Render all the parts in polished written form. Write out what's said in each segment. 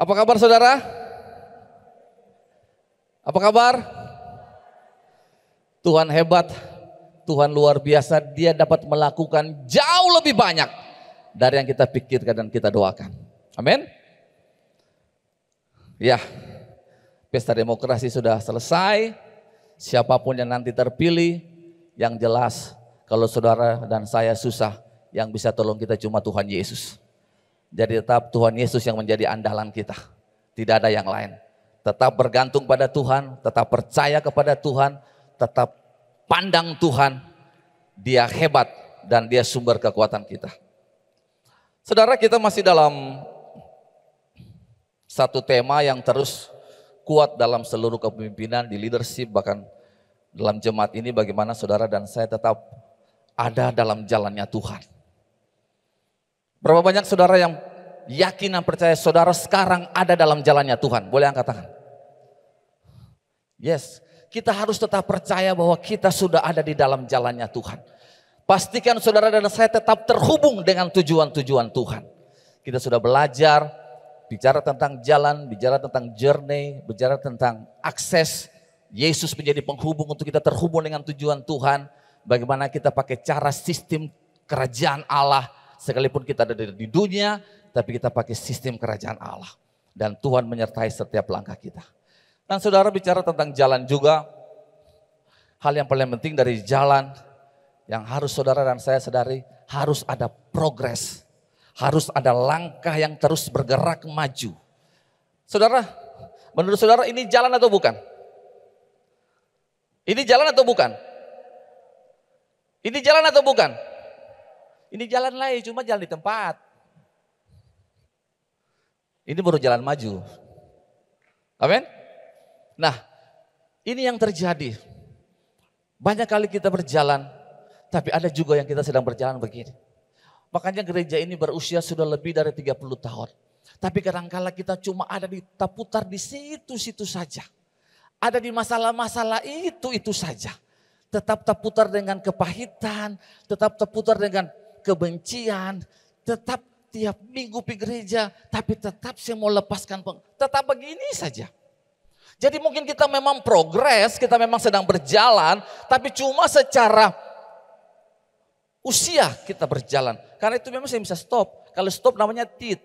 Apa kabar saudara? Apa kabar? Tuhan hebat, Tuhan luar biasa, Dia dapat melakukan jauh lebih banyak dari yang kita pikirkan dan kita doakan. Amin. Ya, pesta demokrasi sudah selesai. Siapapun yang nanti terpilih, yang jelas kalau saudara dan saya susah, yang bisa tolong kita cuma Tuhan Yesus. Jadi tetap Tuhan Yesus yang menjadi andalan kita. Tidak ada yang lain. Tetap bergantung pada Tuhan, tetap percaya kepada Tuhan, tetap pandang Tuhan. Dia hebat dan Dia sumber kekuatan kita. Saudara, kita masih dalam satu tema yang terus kuat dalam seluruh kepemimpinan di leadership, bahkan dalam jemaat ini, bagaimana saudara dan saya tetap ada dalam jalannya Tuhan. Berapa banyak saudara yang yakin dan percaya saudara sekarang ada dalam jalannya Tuhan? Boleh angkat tangan? Yes, kita harus tetap percaya bahwa kita sudah ada di dalam jalannya Tuhan. Pastikan saudara dan saya tetap terhubung dengan tujuan-tujuan Tuhan. Kita sudah belajar, bicara tentang jalan, bicara tentang journey, bicara tentang akses. Yesus menjadi penghubung untuk kita terhubung dengan tujuan Tuhan. Bagaimana kita pakai cara sistem kerajaan Allah. Sekalipun kita ada di dunia, tapi kita pakai sistem kerajaan Allah. Dan Tuhan menyertai setiap langkah kita. Dan saudara bicara tentang jalan juga, hal yang paling penting dari jalan, yang harus saudara dan saya sadari, harus ada progres. Harus ada langkah yang terus bergerak maju. Saudara, menurut saudara ini jalan atau bukan? Ini jalan atau bukan? Ini jalan atau bukan? Ini jalan lain, cuma jalan di tempat. Ini baru jalan maju. Amin? Nah, ini yang terjadi. Banyak kali kita berjalan, tapi ada juga yang kita sedang berjalan begini. Makanya gereja ini berusia sudah lebih dari 30 tahun. Tapi kadang-kala kita cuma ada putar di situ-situ saja. Ada di masalah-masalah itu saja. Tetap terputar dengan kepahitan, tetap terputar dengan kebencian, tetap tiap minggu pergi gereja, tapi tetap saya mau lepaskan, tetap begini saja. Jadi mungkin kita memang progres, kita memang sedang berjalan, tapi cuma secara usia kita berjalan. Karena itu memang saya bisa stop, kalau stop namanya tit.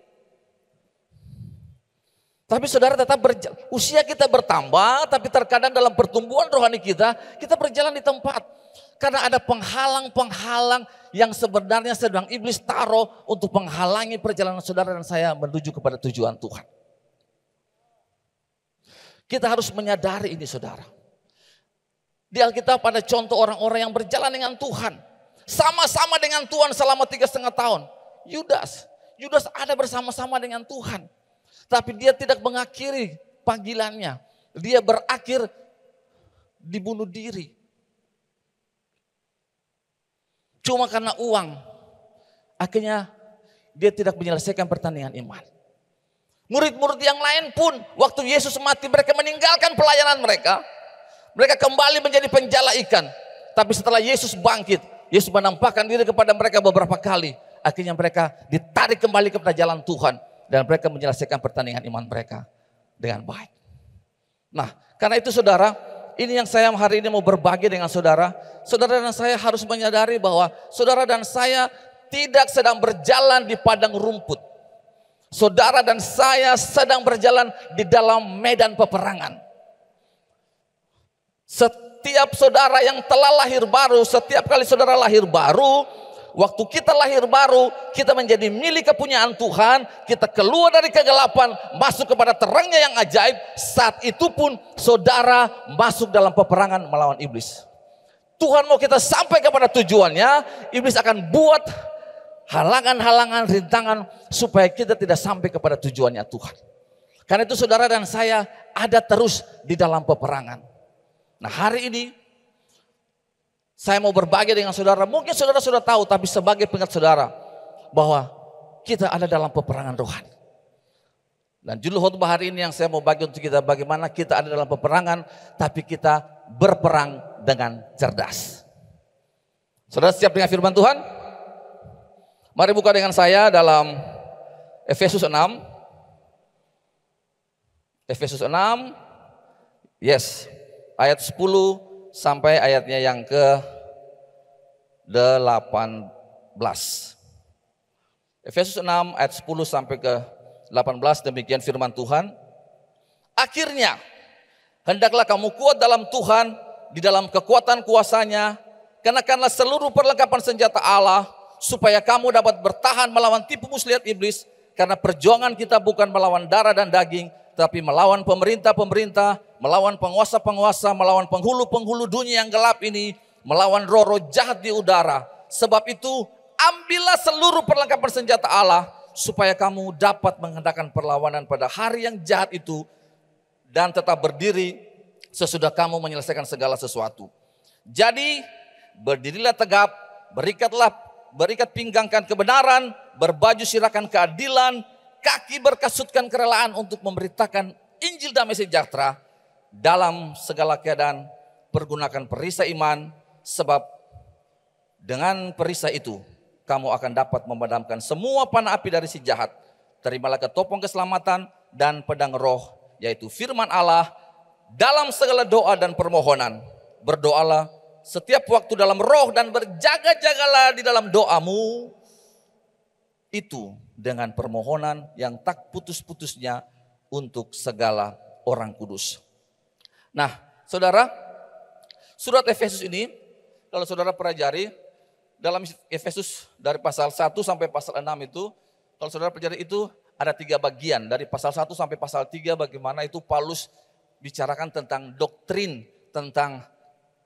Tapi saudara tetap berjalan, usia kita bertambah, tapi terkadang dalam pertumbuhan rohani kita berjalan di tempat. Karena ada penghalang-penghalang yang sebenarnya sedang iblis taruh untuk menghalangi perjalanan saudara dan saya menuju kepada tujuan Tuhan. Kita harus menyadari ini saudara. Di Alkitab ada contoh orang-orang yang berjalan dengan Tuhan. Sama-sama dengan Tuhan selama 3,5 tahun. Yudas ada bersama-sama dengan Tuhan. Tapi dia tidak mengakhiri panggilannya. Dia berakhir dibunuh diri. Cuma karena uang, akhirnya dia tidak menyelesaikan pertandingan iman. Murid-murid yang lain pun waktu Yesus mati mereka meninggalkan pelayanan mereka. Mereka kembali menjadi penjala ikan. Tapi setelah Yesus bangkit, Yesus menampakkan diri kepada mereka beberapa kali. Akhirnya mereka ditarik kembali kepada jalan Tuhan. Dan mereka menyelesaikan pertandingan iman mereka dengan baik. Nah, karena itu saudara, ini yang saya hari ini mau berbagi dengan saudara. Saudara dan saya harus menyadari bahwa saudara dan saya tidak sedang berjalan di padang rumput. Saudara dan saya sedang berjalan di dalam medan peperangan. Setiap saudara yang telah lahir baru, setiap kali saudara lahir baru, waktu kita lahir baru, kita menjadi milik kepunyaan Tuhan, kita keluar dari kegelapan, masuk kepada terangnya yang ajaib. Saat itu pun saudara masuk dalam peperangan melawan iblis. Tuhan mau kita sampai kepada tujuannya, iblis akan buat halangan-halangan, rintangan supaya kita tidak sampai kepada tujuannya Tuhan. Karena itu saudara dan saya ada terus di dalam peperangan. Nah hari ini saya mau berbagi dengan saudara, mungkin saudara sudah tahu, tapi sebagai pengingat saudara bahwa kita ada dalam peperangan rohani. Dan judul khotbah hari ini yang saya mau bagi untuk kita, bagaimana kita ada dalam peperangan, tapi kita berperang dengan cerdas. Saudara siap dengan firman Tuhan? Mari buka dengan saya dalam Efesus 6. Efesus 6, yes, ayat 10 sampai ayatnya yang ke-18. Efesus 6 ayat 10 sampai ke-18, demikian firman Tuhan. Akhirnya, hendaklah kamu kuat dalam Tuhan, di dalam kekuatan kuasanya, kenakanlah seluruh perlengkapan senjata Allah, supaya kamu dapat bertahan melawan tipu muslihat iblis, karena perjuangan kita bukan melawan darah dan daging, tapi melawan pemerintah-pemerintah, melawan penguasa-penguasa, melawan penghulu-penghulu dunia yang gelap ini, melawan roh-roh jahat di udara. Sebab itu, ambillah seluruh perlengkapan senjata Allah, supaya kamu dapat menghentakkan perlawanan pada hari yang jahat itu, dan tetap berdiri sesudah kamu menyelesaikan segala sesuatu. Jadi, berdirilah tegap, berikat pinggangkan kebenaran, berbaju sirahkan keadilan, kaki berkasutkan kerelaan untuk memberitakan Injil damai sejahtera. Dalam segala keadaan pergunakan perisai iman, sebab dengan perisai itu kamu akan dapat memadamkan semua panah api dari si jahat. Terimalah ketopong keselamatan dan pedang roh, yaitu firman Allah. Dalam segala doa dan permohonan, berdoalah setiap waktu dalam roh dan berjaga-jagalah di dalam doamu itu dengan permohonan yang tak putus-putusnya untuk segala orang kudus. Nah, saudara, surat Efesus ini, kalau saudara pelajari, dalam Efesus dari pasal 1 sampai pasal 6 itu, kalau saudara pelajari itu ada 3 bagian. Dari pasal 1 sampai pasal 3 bagaimana itu Paulus bicarakan tentang doktrin, tentang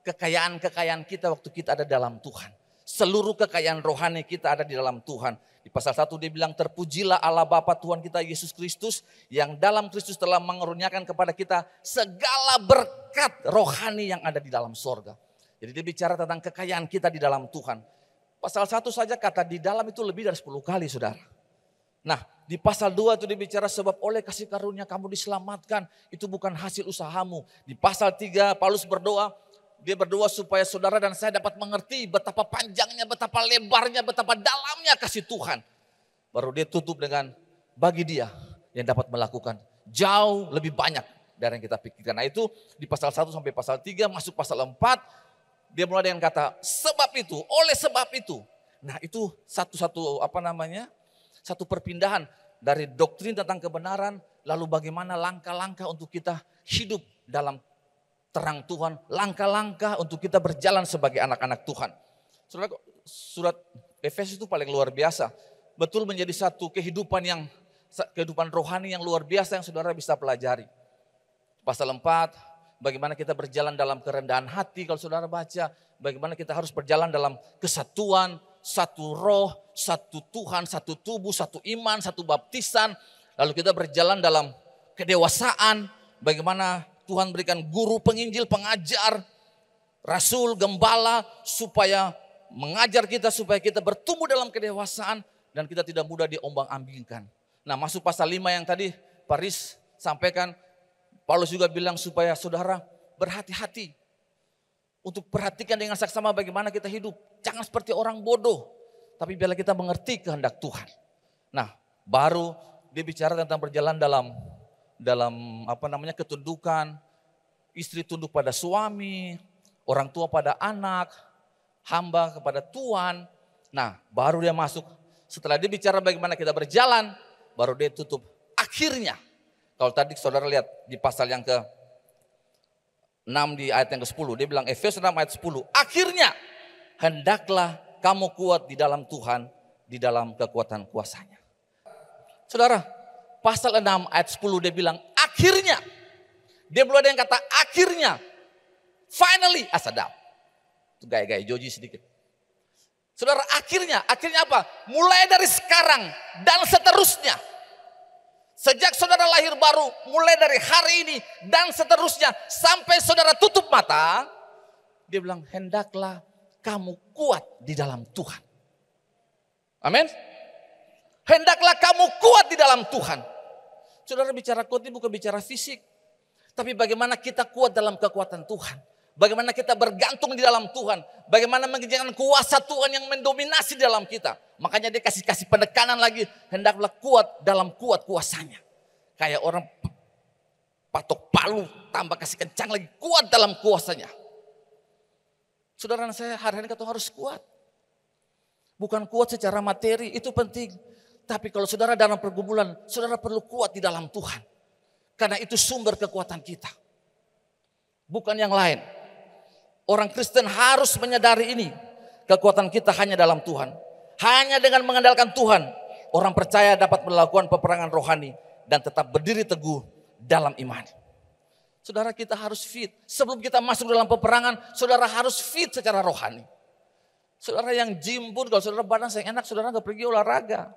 kekayaan-kekayaan kita waktu kita ada dalam Tuhan. Seluruh kekayaan rohani kita ada di dalam Tuhan. Di pasal 1 dia bilang, terpujilah Allah Bapa Tuhan kita Yesus Kristus, yang dalam Kristus telah mengaruniakan kepada kita segala berkat rohani yang ada di dalam sorga. Jadi dia bicara tentang kekayaan kita di dalam Tuhan. Pasal 1 saja kata di dalam itu lebih dari 10 kali, saudara. Nah, di pasal 2 itu dia bicara sebab oleh kasih karunia kamu diselamatkan, itu bukan hasil usahamu. Di pasal 3 Paulus berdoa, dia berdoa supaya saudara dan saya dapat mengerti betapa panjangnya, betapa lebarnya, betapa dalamnya kasih Tuhan. Baru dia tutup dengan bagi dia yang dapat melakukan jauh lebih banyak dari yang kita pikirkan. Nah itu di pasal 1 sampai pasal 3, masuk pasal 4, dia mulai dengan kata sebab itu, oleh sebab itu. Nah itu satu perpindahan dari doktrin tentang kebenaran, lalu bagaimana langkah-langkah untuk kita hidup dalam terang Tuhan, langkah-langkah untuk kita berjalan sebagai anak-anak Tuhan. Surat Efesus itu paling luar biasa. Betul menjadi satu kehidupan rohani yang luar biasa yang saudara bisa pelajari. Pasal 4, bagaimana kita berjalan dalam kerendahan hati kalau saudara baca. Bagaimana kita harus berjalan dalam kesatuan, satu roh, satu Tuhan, satu tubuh, satu iman, satu baptisan. Lalu kita berjalan dalam kedewasaan, bagaimana Tuhan berikan guru, penginjil, pengajar, rasul, gembala, supaya mengajar kita, supaya kita bertumbuh dalam kedewasaan dan kita tidak mudah diombang-ambingkan. Nah masuk pasal 5 yang tadi Paris sampaikan, Paulus juga bilang supaya saudara berhati-hati untuk perhatikan dengan saksama bagaimana kita hidup. Jangan seperti orang bodoh, tapi biarlah kita mengerti kehendak Tuhan. Nah baru dia bicara tentang berjalan dalam ketundukan, istri tunduk pada suami, orang tua pada anak, hamba kepada Tuhan. Nah baru dia masuk, setelah dia bicara bagaimana kita berjalan, baru dia tutup akhirnya. Kalau tadi saudara lihat di pasal yang ke-6 di ayat yang ke-10, dia bilang Efesus 6 ayat 10, akhirnya hendaklah kamu kuat di dalam Tuhan, di dalam kekuatan kuasanya. Saudara, pasal 6 ayat 10 dia bilang akhirnya. Dia mulai dengan kata akhirnya. Finally, asadap. Itu gaya-gaya Joji sedikit. Saudara, akhirnya apa? Mulai dari sekarang dan seterusnya. Sejak saudara lahir baru, mulai dari hari ini dan seterusnya sampai saudara tutup mata, dia bilang hendaklah kamu kuat di dalam Tuhan. Amin. Hendaklah kamu kuat di dalam Tuhan. Saudara bicara kuat ini bukan bicara fisik, tapi bagaimana kita kuat dalam kekuatan Tuhan. Bagaimana kita bergantung di dalam Tuhan. Bagaimana mengerjakan kuasa Tuhan yang mendominasi dalam kita. Makanya dia kasih penekanan lagi. Hendaklah kuat dalam kuat kuasanya. Kayak orang patok palu, tambah kasih kencang lagi, kuat dalam kuasanya. Saudara dan saya hari-hari kita harus kuat. Bukan kuat secara materi, itu penting. Tapi kalau saudara dalam pergumulan, saudara perlu kuat di dalam Tuhan. Karena itu sumber kekuatan kita. Bukan yang lain. Orang Kristen harus menyadari ini. Kekuatan kita hanya dalam Tuhan. Hanya dengan mengandalkan Tuhan, orang percaya dapat melakukan peperangan rohani dan tetap berdiri teguh dalam iman. Saudara, kita harus fit. Sebelum kita masuk dalam peperangan, saudara harus fit secara rohani. Saudara yang gym pun, kalau saudara badan saya enak, saudara nggak pergi olahraga.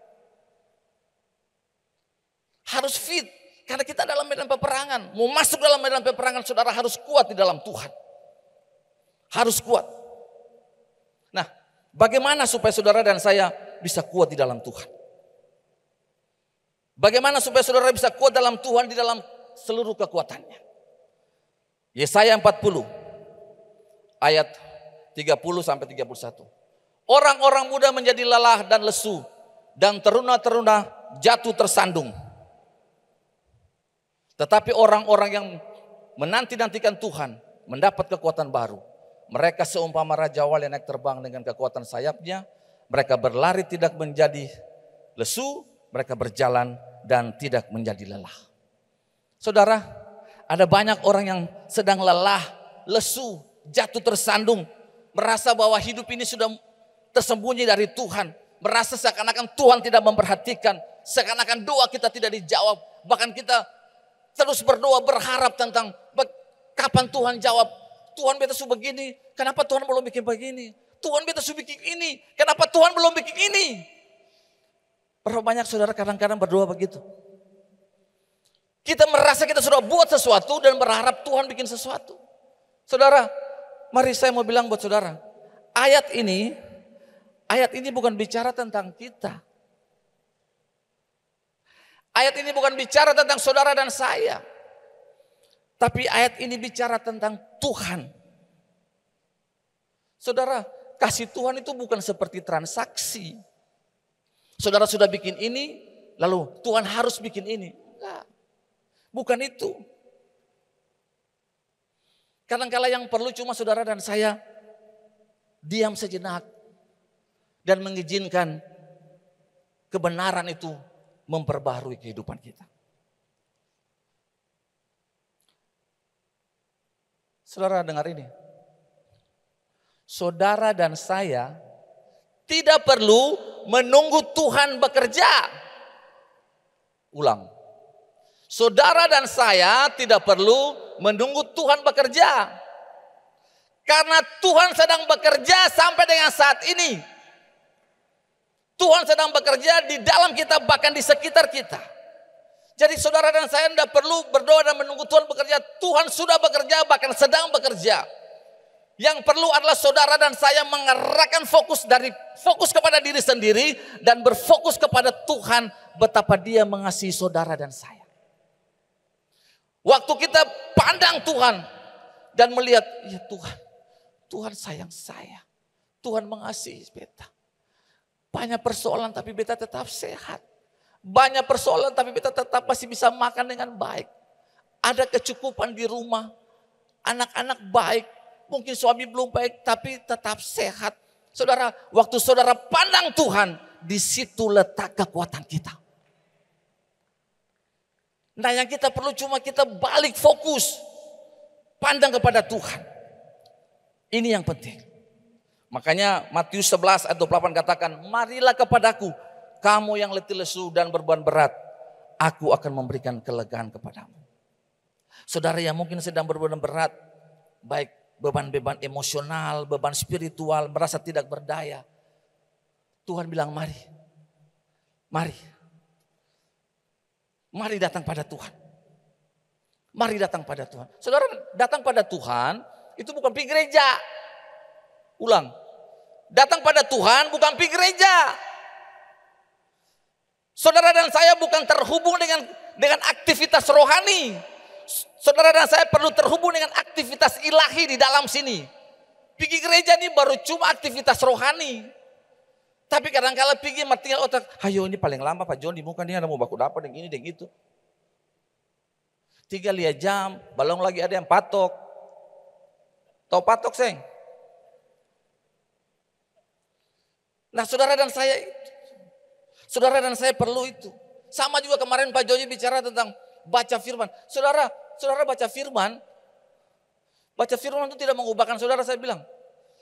Harus fit, karena kita dalam medan peperangan. Mau masuk dalam medan peperangan, saudara harus kuat di dalam Tuhan. Harus kuat. Nah, bagaimana supaya saudara dan saya bisa kuat di dalam Tuhan? Bagaimana supaya saudara bisa kuat dalam Tuhan di dalam seluruh kekuatannya? Yesaya 40 ayat 30 sampai 31. Orang-orang muda menjadi lelah dan lesu, dan teruna-teruna jatuh tersandung. Tetapi orang-orang yang menanti-nantikan Tuhan mendapat kekuatan baru. Mereka seumpama raja wal yang naik terbang dengan kekuatan sayapnya. Mereka berlari tidak menjadi lesu, mereka berjalan dan tidak menjadi lelah. Saudara, ada banyak orang yang sedang lelah, lesu, jatuh tersandung, merasa bahwa hidup ini sudah tersembunyi dari Tuhan, merasa seakan-akan Tuhan tidak memperhatikan, seakan-akan doa kita tidak dijawab, bahkan kita terus berdoa berharap tentang kapan Tuhan jawab. Tuhan beta sudah begini, kenapa Tuhan belum bikin begini? Tuhan beta sudah bikin ini, kenapa Tuhan belum bikin ini? Berapa banyak saudara kadang-kadang berdoa begitu. Kita merasa kita sudah buat sesuatu dan berharap Tuhan bikin sesuatu. Saudara, mari saya mau bilang buat saudara, ayat ini bukan bicara tentang kita. Ayat ini bukan bicara tentang saudara dan saya. Tapi ayat ini bicara tentang Tuhan. Saudara, kasih Tuhan itu bukan seperti transaksi. Saudara sudah bikin ini, lalu Tuhan harus bikin ini. Enggak, bukan itu. Kadang-kala yang perlu cuma saudara dan saya diam sejenak dan mengizinkan kebenaran itu memperbaharui kehidupan kita. Saudara dengar ini. Saudara dan saya tidak perlu menunggu Tuhan bekerja. Ulang. Saudara dan saya tidak perlu menunggu Tuhan bekerja. Karena Tuhan sedang bekerja sampai dengan saat ini. Tuhan sedang bekerja di dalam kita, bahkan di sekitar kita. Jadi saudara dan saya tidak perlu berdoa dan menunggu Tuhan bekerja. Tuhan sudah bekerja, bahkan sedang bekerja. Yang perlu adalah saudara dan saya mengarahkan fokus kepada diri sendiri dan berfokus kepada Tuhan, betapa Dia mengasihi saudara dan saya. Waktu kita pandang Tuhan dan melihat, ya Tuhan sayang saya. Tuhan mengasihi beta. Banyak persoalan tapi beta tetap sehat. Banyak persoalan tapi beta tetap masih bisa makan dengan baik. Ada kecukupan di rumah. Anak-anak baik. Mungkin suami belum baik tapi tetap sehat. Saudara, waktu saudara pandang Tuhan, di situ letak kekuatan kita. Nah, yang kita perlu cuma kita balik fokus. Pandang kepada Tuhan. Ini yang penting. Makanya Matius 11 ayat 28 katakan, marilah kepadaku kamu yang letih lesu dan beban berat, aku akan memberikan kelegaan kepadamu. Saudara yang mungkin sedang berbeban berat, baik beban-beban emosional, beban spiritual, merasa tidak berdaya. Tuhan bilang mari datang pada Tuhan. Mari datang pada Tuhan. Saudara datang pada Tuhan itu bukan pergi gereja. Ulang. Datang pada Tuhan bukan pergi gereja. Saudara dan saya bukan terhubung dengan aktivitas rohani. Saudara dan saya perlu terhubung dengan aktivitas ilahi di dalam sini. Pergi gereja ini baru cuma aktivitas rohani. Tapi kadang-kala pergi tinggal otak, ayo ini paling lama Pak John di muka ini ada mau baku dapat yang ini dan itu. 3 lihat jam, belum lagi ada yang patok. Tahu patok, Seng? Nah, saudara dan saya perlu itu. Sama juga kemarin Pak Joji bicara tentang baca firman. Saudara baca firman itu tidak mengubahkan saudara, saya bilang.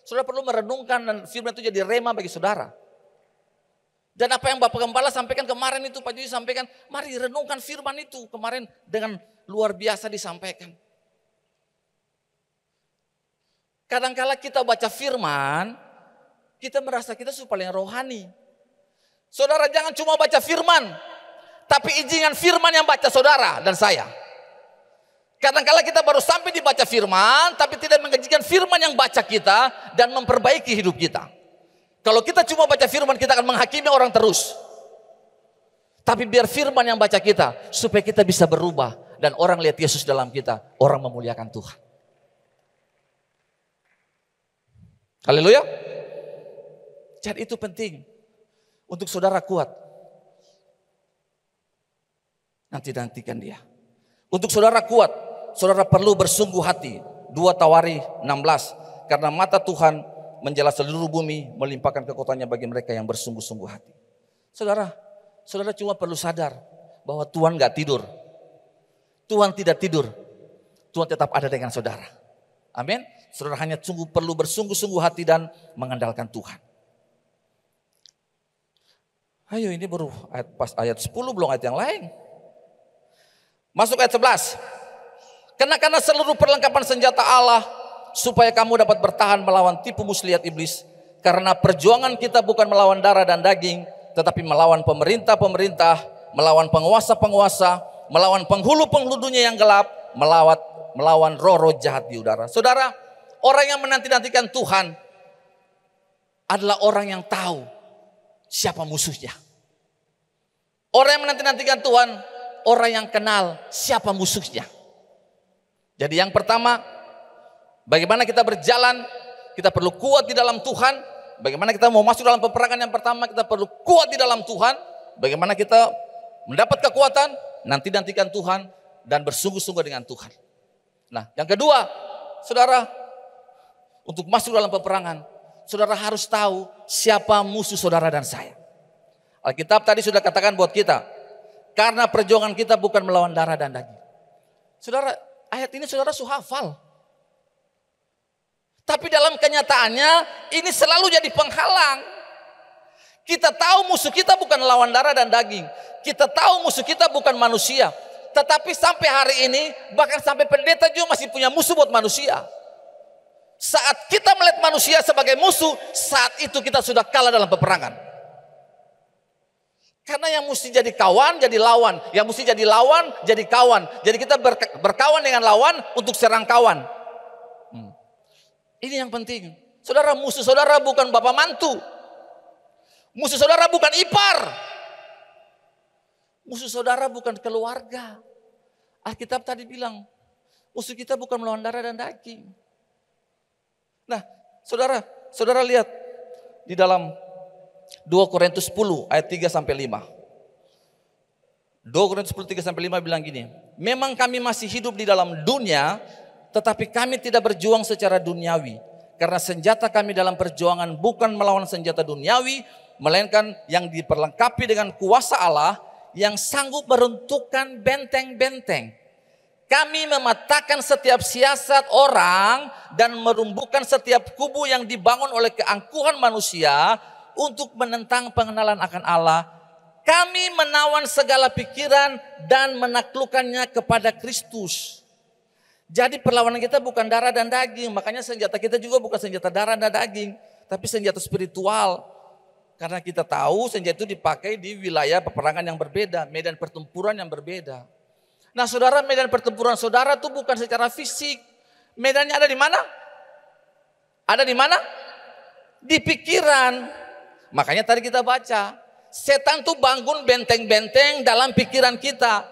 Saudara perlu merenungkan dan firman itu jadi rema bagi saudara. Dan apa yang Bapak Gembala sampaikan kemarin itu, Pak Joji sampaikan, mari renungkan firman itu kemarin dengan luar biasa disampaikan. Kadangkala kita baca firman, kita merasa kita sudah paling rohani. Saudara jangan cuma baca firman, tapi izinkan firman yang baca saudara dan saya. Kadangkala kita baru sampai dibaca firman, tapi tidak mengajikan firman yang baca kita dan memperbaiki hidup kita. Kalau kita cuma baca firman, kita akan menghakimi orang terus. Tapi biar firman yang baca kita, supaya kita bisa berubah. Dan orang lihat Yesus dalam kita, orang memuliakan Tuhan. Haleluya. Jadi itu penting untuk saudara kuat. Nantikan dia. Untuk saudara kuat, saudara perlu bersungguh hati. 2 Tawari 16. Karena mata Tuhan menjelas seluruh bumi, melimpahkan kekuatannya bagi mereka yang bersungguh-sungguh hati. Saudara cuma perlu sadar bahwa Tuhan gak tidur. Tuhan tidak tidur. Tuhan tetap ada dengan saudara. Amin. Saudara hanya perlu bersungguh-sungguh hati dan mengandalkan Tuhan. Ayo, ini baru ayat 10, belum ayat yang lain. Masuk ayat 11. Karena seluruh perlengkapan senjata Allah, supaya kamu dapat bertahan melawan tipu muslihat iblis. Karena perjuangan kita bukan melawan darah dan daging, tetapi melawan pemerintah-pemerintah, melawan penguasa-penguasa, melawan penghulu-penghulu dunia yang gelap, melawan roh-roh jahat di udara. Saudara, orang yang menanti-nantikan Tuhan adalah orang yang tahu siapa musuhnya. Orang yang menanti-nantikan Tuhan, orang yang kenal siapa musuhnya. Jadi yang pertama, bagaimana kita berjalan, kita perlu kuat di dalam Tuhan. Bagaimana kita mau masuk dalam peperangan yang pertama, kita perlu kuat di dalam Tuhan. Bagaimana kita mendapat kekuatan, nantikan Tuhan dan bersungguh-sungguh dengan Tuhan. Nah, yang kedua, saudara, untuk masuk dalam peperangan, saudara harus tahu siapa musuh saudara dan saya. Alkitab tadi sudah katakan buat kita, karena perjuangan kita bukan melawan darah dan daging. Saudara, ayat ini saudara sudah hafal. Tapi dalam kenyataannya ini selalu jadi penghalang. Kita tahu musuh kita bukan lawan darah dan daging. Kita tahu musuh kita bukan manusia. Tetapi sampai hari ini, bahkan sampai pendeta juga masih punya musuh buat manusia. Saat kita melihat manusia sebagai musuh, saat itu kita sudah kalah dalam peperangan. Karena yang mesti jadi kawan, jadi lawan. Yang mesti jadi lawan, jadi kawan. Jadi kita berkawan dengan lawan untuk serang kawan. Ini yang penting. Saudara, musuh saudara bukan bapak mantu. Musuh saudara bukan ipar. Musuh saudara bukan keluarga. Alkitab tadi bilang, musuh kita bukan melawan darah dan daging. Nah, saudara lihat di dalam 2 Korintus 10 ayat 3 sampai 5. 2 Korintus 10 3 sampai 5 bilang gini, memang kami masih hidup di dalam dunia, tetapi kami tidak berjuang secara duniawi. Karena senjata kami dalam perjuangan bukan melawan senjata duniawi, melainkan yang diperlengkapi dengan kuasa Allah yang sanggup meruntuhkan benteng-benteng. Kami mematahkan setiap siasat orang dan merumbuhkan setiap kubu yang dibangun oleh keangkuhan manusia untuk menentang pengenalan akan Allah. Kami menawan segala pikiran dan menaklukkannya kepada Kristus. Jadi perlawanan kita bukan darah dan daging. Makanya senjata kita juga bukan senjata darah dan daging, tapi senjata spiritual. Karena kita tahu senjata itu dipakai di wilayah peperangan yang berbeda, medan pertempuran yang berbeda. Nah saudara, medan pertempuran saudara itu bukan secara fisik. Medannya ada di mana? Ada di mana? Di pikiran. Makanya tadi kita baca, setan tuh bangun benteng-benteng dalam pikiran kita.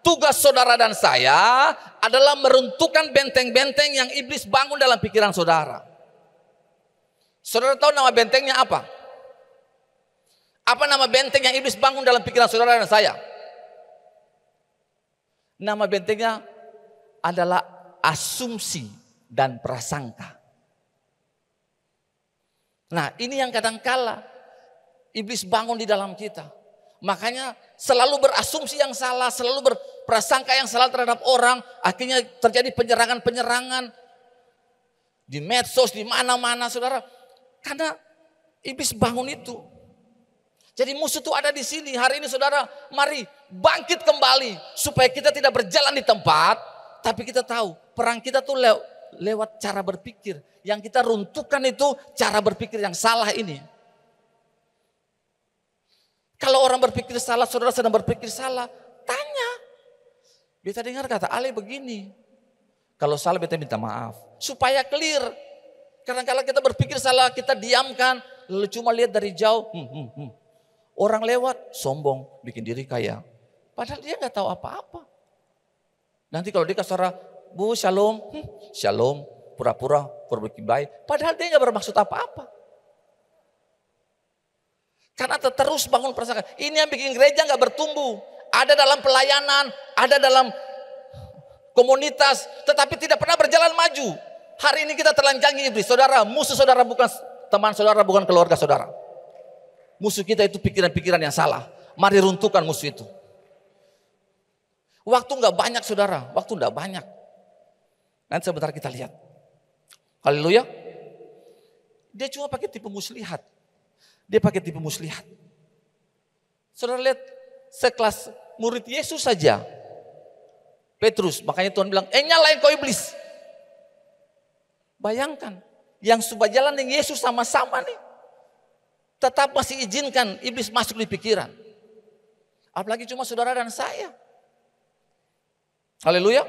Tugas saudara dan saya adalah meruntuhkan benteng-benteng yang iblis bangun dalam pikiran saudara. Saudara tahu nama bentengnya apa? Apa nama benteng yang iblis bangun dalam pikiran saudara dan saya? Nama bentengnya adalah asumsi dan prasangka. Nah, ini yang kadang-kala iblis bangun di dalam kita. Makanya selalu berasumsi yang salah, selalu berprasangka yang salah terhadap orang. Akhirnya terjadi penyerangan-penyerangan di medsos, di mana-mana, saudara. Karena iblis bangun itu. Jadi musuh itu ada di sini. Hari ini saudara, mari bangkit kembali. Supaya kita tidak berjalan di tempat, tapi kita tahu perang kita tuh lewat cara berpikir. Yang kita runtuhkan itu cara berpikir yang salah ini. Kalau orang berpikir salah, saudara sedang berpikir salah, tanya. Beta dengar kata Ale begini. Kalau salah beta minta maaf. Supaya clear. Kadang-kadang kita berpikir salah, kita diamkan. Lalu cuma lihat dari jauh. Orang lewat, sombong, bikin diri kaya. Padahal dia gak tahu apa-apa. Nanti kalau dia kasar, Bu shalom, shalom, pura-pura berbikin baik. Padahal dia gak bermaksud apa-apa. Karena terus bangun prasangka. Ini yang bikin gereja gak bertumbuh. Ada dalam pelayanan, ada dalam komunitas, tetapi tidak pernah berjalan maju. Hari ini kita telanjangi iblis. Saudara, musuh saudara bukan teman saudara, bukan keluarga saudara. Musuh kita itu pikiran-pikiran yang salah. Mari runtuhkan musuh itu. Waktu gak banyak saudara, waktu gak banyak. Nanti sebentar kita lihat. Haleluya. Dia cuma pakai tipe muslihat. Dia pakai tipe muslihat. Saudara lihat sekelas murid Yesus saja. Petrus, makanya Tuhan bilang, nyalain kau iblis. Bayangkan, yang sudah jalan dengan Yesus sama-sama nih. Tetap masih izinkan iblis masuk di pikiran. Apalagi cuma saudara dan saya. Haleluya.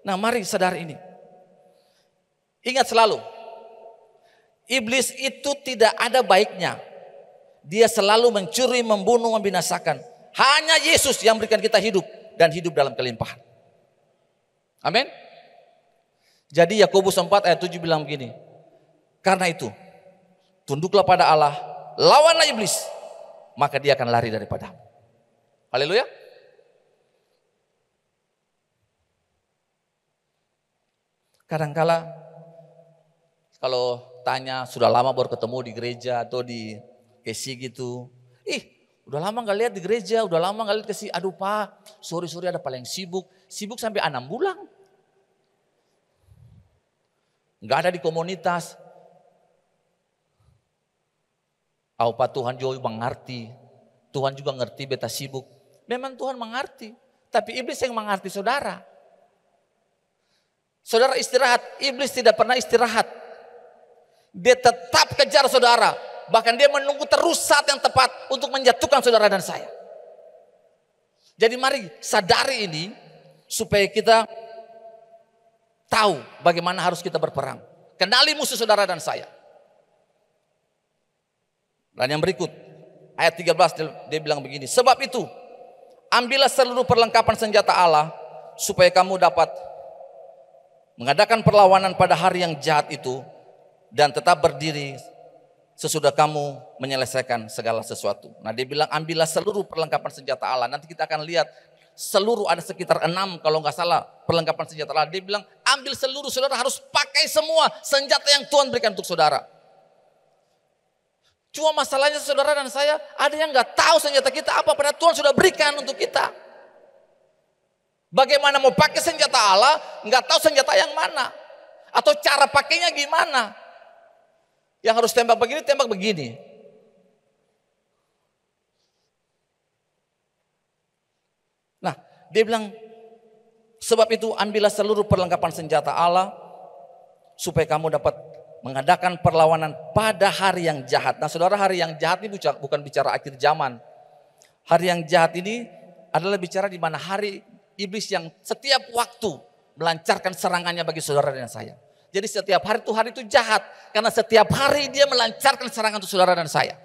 Nah mari sadar ini. Ingat selalu. Iblis itu tidak ada baiknya. Dia selalu mencuri, membunuh, membinasakan. Hanya Yesus yang memberikan kita hidup. Dan hidup dalam kelimpahan. Amin. Jadi Yakobus 4 ayat 7 bilang begini. Karena itu, tunduklah pada Allah, lawanlah iblis, maka dia akan lari daripadamu. Haleluya. Kadangkala kalau tanya sudah lama baru ketemu di gereja atau di kesi gitu. Udah lama gak lihat di gereja, udah lama gak lihat kesi. Aduh Pak, sorry ada paling sibuk. Sibuk sampai 6 bulan. Gak ada di komunitas. Pak Tuhan juga mengerti. Tuhan juga ngerti beta sibuk. Memang Tuhan mengerti. Tapi iblis yang mengerti saudara. Saudara istirahat, iblis tidak pernah istirahat. Dia tetap kejar saudara. Bahkan dia menunggu terus saat yang tepat untuk menjatuhkan saudara dan saya. Jadi mari sadari ini supaya kita tahu bagaimana harus kita berperang. Kenali musuh saudara dan saya. Dan yang berikut ayat 13 dia bilang begini. Sebab itu ambillah seluruh perlengkapan senjata Allah supaya kamu dapat mengadakan perlawanan pada hari yang jahat itu dan tetap berdiri sesudah kamu menyelesaikan segala sesuatu. Nah dia bilang ambillah seluruh perlengkapan senjata Allah. Nanti kita akan lihat seluruh ada sekitar 6 kalau nggak salah perlengkapan senjata Allah. Dia bilang ambil seluruh, saudara harus pakai semua senjata yang Tuhan berikan untuk saudara. Cuma masalahnya saudara dan saya ada yang nggak tahu senjata kita apa pada Tuhan sudah berikan untuk kita. Bagaimana mau pakai senjata Allah nggak tahu senjata yang mana atau cara pakainya gimana. Yang harus tembak begini. Nah, dia bilang, sebab itu ambillah seluruh perlengkapan senjata Allah, supaya kamu dapat mengadakan perlawanan pada hari yang jahat. Nah saudara, hari yang jahat ini bukan bicara akhir zaman. Hari yang jahat ini adalah bicara di mana hari iblis yang setiap waktu melancarkan serangannya bagi saudara dan saya. Jadi setiap hari itu jahat. Karena setiap hari dia melancarkan serangan untuk saudara dan saya.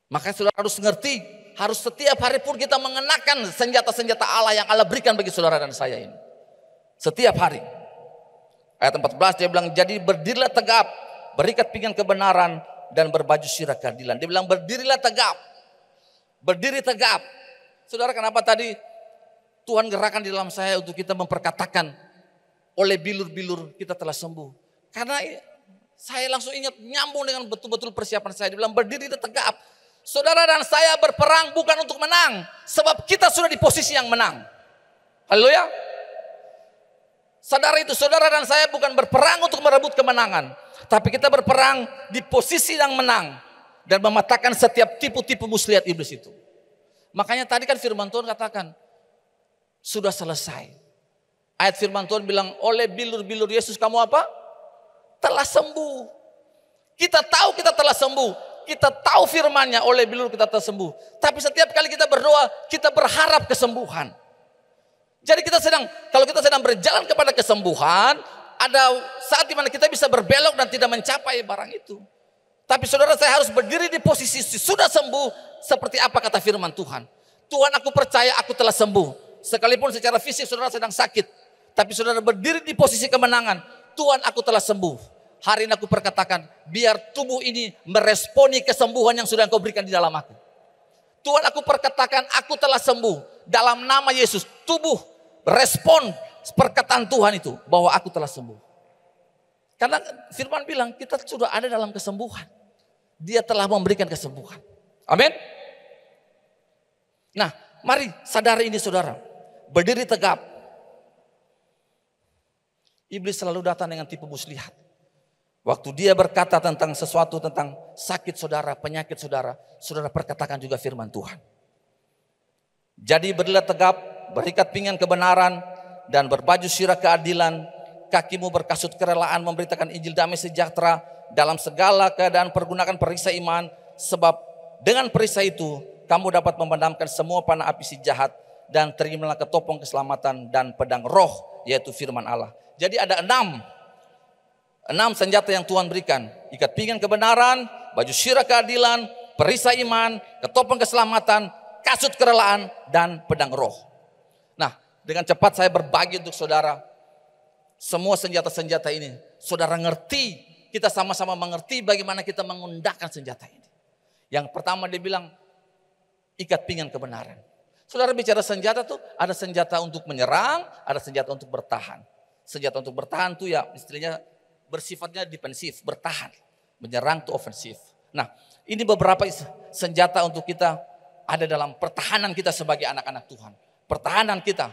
Maka saudara harus ngerti. Harus setiap hari pun kita mengenakan senjata-senjata Allah yang Allah berikan bagi saudara dan saya ini. Setiap hari. Ayat 14 dia bilang, jadi berdirilah tegap. Berikat pinggang kebenaran dan berbaju sirah keadilan. Dia bilang berdirilah tegap. Berdiri tegap. Saudara kenapa tadi Tuhan gerakan di dalam saya untuk kita memperkatakan oleh bilur-bilur kita telah sembuh. Karena saya langsung ingat nyambung dengan betul-betul persiapan saya. Dibilang berdiri tegap. Saudara dan saya berperang bukan untuk menang. Sebab kita sudah di posisi yang menang. Haleluya. Sadar itu, saudara dan saya bukan berperang untuk merebut kemenangan. Tapi kita berperang di posisi yang menang. Dan mematahkan setiap tipu-tipu muslihat iblis itu. Makanya tadi kan firman Tuhan katakan, sudah selesai. Ayat firman Tuhan bilang, oleh bilur-bilur Yesus kamu apa? Telah sembuh. Kita tahu kita telah sembuh. Kita tahu firman-Nya, oleh bilur kita telah sembuh. Tapi setiap kali kita berdoa, kita berharap kesembuhan. Jadi kalau kita sedang berjalan kepada kesembuhan, ada saat dimana kita bisa berbelok dan tidak mencapai barang itu. Tapi saudara, saya harus berdiri di posisi sudah sembuh, seperti apa kata firman Tuhan. Tuhan, aku percaya aku telah sembuh. Sekalipun secara fisik saudara sedang sakit. Tapi saudara berdiri di posisi kemenangan. Tuhan, aku telah sembuh. Hari ini aku perkatakan, biar tubuh ini meresponi kesembuhan yang sudah Engkau berikan di dalam aku. Tuhan, aku perkatakan, aku telah sembuh. Dalam nama Yesus, tubuh respon perkataan Tuhan itu, bahwa aku telah sembuh. Karena firman bilang, kita sudah ada dalam kesembuhan. Dia telah memberikan kesembuhan. Amin. Nah, mari sadari ini saudara. Berdiri tegap. Iblis selalu datang dengan tipu muslihat. Waktu dia berkata tentang sesuatu, tentang sakit saudara, penyakit saudara, saudara perkatakan juga firman Tuhan. Jadi berdirilah tegap, berikat pinggang kebenaran, dan berbaju sirah keadilan, kakimu berkasut kerelaan memberitakan Injil damai sejahtera, dalam segala keadaan pergunakan perisai iman, sebab dengan perisai itu kamu dapat memadamkan semua panah api si jahat, dan terimalah ketopong keselamatan dan pedang roh, yaitu firman Allah. Jadi ada enam senjata yang Tuhan berikan. Ikat pinggang kebenaran, baju sirah keadilan, perisai iman, ketopeng keselamatan, kasut kerelaan, dan pedang roh. Nah, dengan cepat saya berbagi untuk saudara. Semua senjata-senjata ini. Saudara ngerti, kita sama-sama mengerti bagaimana kita menggunakan senjata ini. Yang pertama dia bilang, ikat pinggang kebenaran. Saudara bicara senjata tuh, ada senjata untuk menyerang, ada senjata untuk bertahan. Senjata untuk bertahan tuh ya istilahnya bersifatnya defensif, bertahan. Menyerang tuh ofensif. Nah, ini beberapa senjata untuk kita ada dalam pertahanan kita sebagai anak-anak Tuhan. Pertahanan kita.